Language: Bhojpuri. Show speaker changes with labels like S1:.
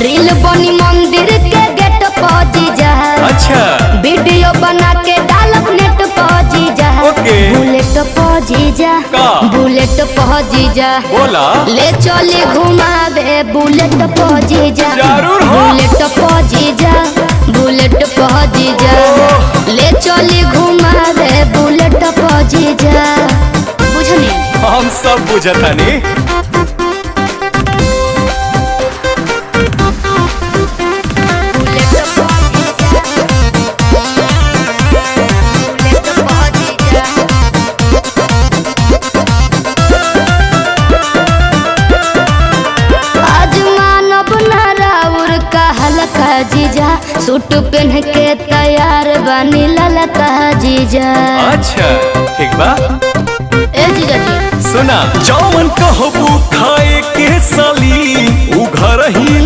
S1: रील बनी मंदिर के गेट पर जीजा।
S2: अच्छा
S1: वीडियो बना के डालब नेट पर जीजा।
S2: ओके।
S1: बुलेट पर जीजा
S2: का?
S1: बुलेट पर जीजा
S2: बोला
S1: ले चले घुमावे बुलेट पर जीजा।
S2: जरूर हो।
S1: बुलेट पर जीजा बुलेट पर जीजा ले चले घुमावे बुलेट पर जीजा। बुझनी
S2: हम सब बुझतानी। जीजा सूट पहन के तैयार बनी ललका जीजा। अच्छा ठीक बा।
S1: ए जीजा जी
S2: सुना जौन कहबू खाए के साली उ घर ही